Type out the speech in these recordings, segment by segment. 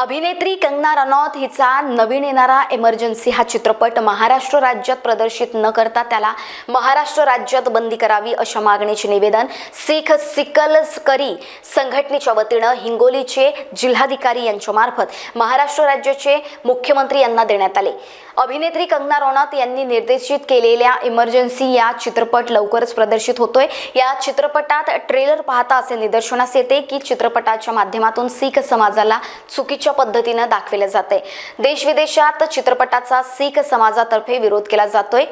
अभिनेत्री कंगना रनौत हिचा नवीन येणारा इमर्जन्सी हा चित्रपट महाराष्ट्र राज्यात प्रदर्शित न करता त्याला महाराष्ट्र राज्यात बंदी करावी अशा मागणीचे निवेदन सिख सिकलकरी संघटनेच्या वतीने हिंगोलीचे जिल्हाधिकारी यांच्यामार्फत महाराष्ट्र राज्याचे मुख्यमंत्री यांना देण्यात आले। अभिनेत्री कंगना रनौत यांनी निर्देशित केलेल्या इमर्जन्सी या चित्रपट लवकरच प्रदर्शित होतोय। या चित्रपटात ट्रेलर पाहता असे निदर्शनास येते की चित्रपटाच्या माध्यमातून सिख समाजाला चुकीच्या पद्धतीने दाखवले जाते। देश विदेशात चित्रपटाचा सिख समाजातर्फे विरोध केला जातोय।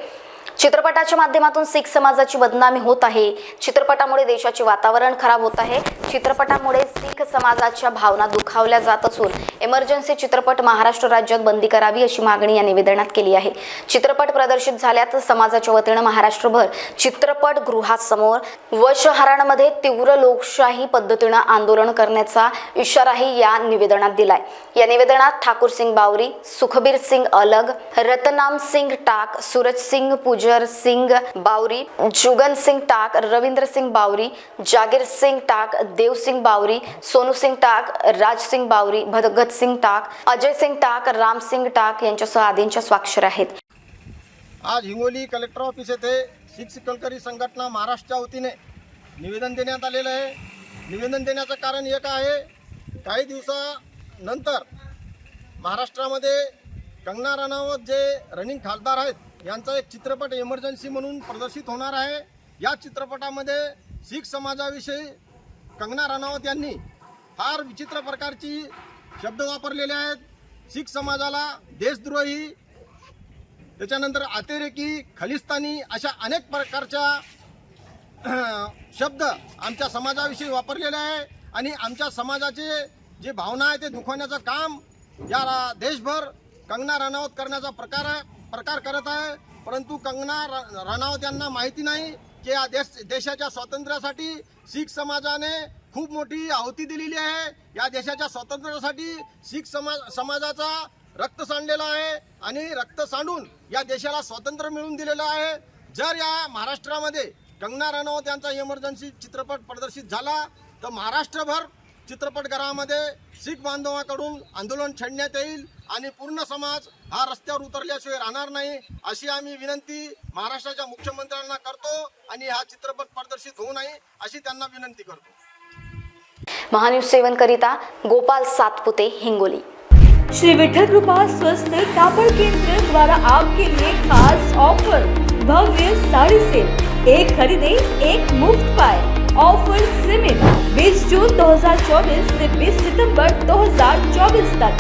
चित्रपटाच्या माध्यमातून सिख समाजाची बदनामी होत आहे। चित्रपटामुळे देशाचे वातावरण खराब होत आहे। चित्रपटामुळे सिख समाजाच्या भावना दुखावल्या जात असून इमर्जन्सी चित्रपट महाराष्ट्र राज्यात बंदी करावी अशी मागणी या निवेदनात केली आहे। चित्रपट प्रदर्शित झाल्यास समाजाच्या वतीने महाराष्ट्रभर चित्रपटगृहासमोर व शहरांमध्ये तीव्र लोकशाही पद्धतीने आंदोलन करण्याचा इशाराही या निवेदनात दिलाय। या निवेदनात ठाकुर सिंग बावरी, सुखबीर सिंग अलग, रतनाम सिंग टाक, सूरज सिंग पुजर सिंग बावरी, जुगन सिंग टाक, रविंद्र सिंग बावरी, जागीर सिंग टाक, देव सिंग बावरी, सोनू सिंग टाक, राज सिंग बावरी, भगत सिंग टाक, अजय सिंग टाक, राम सिंग टाक यांच्यासह आदींच्या स्वाक्षर आहेत। आज हिंगोली कलेक्टर ऑफिस येथे सिख सिकलकरी संघटना महाराष्ट्रच्या वतीने निवेदन देण्यात आलेलं आहे। निवेदन देण्याचं कारण एक आहे, काही दिवसानंतर महाराष्ट्रामध्ये कंगना रनौत जे रनिंग खासदार आहेत यांचा एक चित्रपट इमर्जन्सी म्हणून प्रदर्शित होणार आहे। या चित्रपटामध्ये सिख समाजाविषयी कंगना रनौत यांनी फार विचित्र प्रकारची शब्द वापरलेले आहेत। सिख समाजाला देशद्रोही, त्याच्यानंतर अतिरेकी, खलिस्तानी अशा अनेक प्रकारच्या शब्द आमच्या समाजाविषयी वापरलेले आहे आणि आमच्या समाजाचे जे भावना आहे ते दुखवण्याचं काम या देशभर कंगना रनौत करण्याचा प्रकार करत आहे। परंतु कंगना रनौत यांना माहिती नाही की या देशाच्या स्वातंत्र्यासाठी सिख समाजाने खूप मोठी आहुती दिलेली आहे। या देशाच्या स्वातंत्र्यासाठी सिख समाजाचा रक्त सांडलेला आहे आणि रक्त सांडून या देशाला स्वातंत्र्य मिळवून दिलेलं आहे। जर या महाराष्ट्रामध्ये कंगना रनौत यांचा इमर्जन्सी चित्रपट प्रदर्शित झाला तर महाराष्ट्रभर चित्रपटगृहामध्ये सिख बांधवांकडून आंदोलन छेडण्यात येईल आणि पूर्ण समाज हा रस्त्यावर उतरल्याशिवाय राहणार नाही अशी आम्ही विनंती महाराष्ट्राच्या मुख्यमंत्र्यांना करतो आणि हा चित्रपट प्रदर्शित होऊ नये अशी त्यांना विनंती करतो। महान्यूज 7 करिता गोपाल सातपुते, हिंगोली। श्री विठल कृपा स्वस्थ कापड़ केंद्र द्वारा आपके लिए खास ऑफर, भव्य साड़ी सेल, एक खरीदे एक मुफ्त पाए। ऑफर सीमित 20 जून 2024 से 20 सितंबर 2024 तक।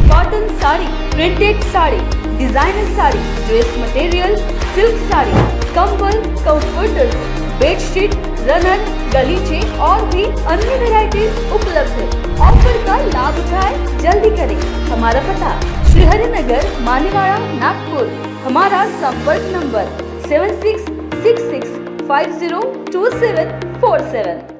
Cotton sari, printed sari, designer sari, dress material, silk sari, कंबल, कंफर्टर्स, बेडशीट, रनर, गलीचे और भी अन्य वैरायटीज उपलब्ध है। ऑफर का लाभ उठाएं, जल्दी करें। हमारा पता श्री हरिनगर, मानीवाड़ा, नागपुर। हमारा संपर्क नंबर 7666502747।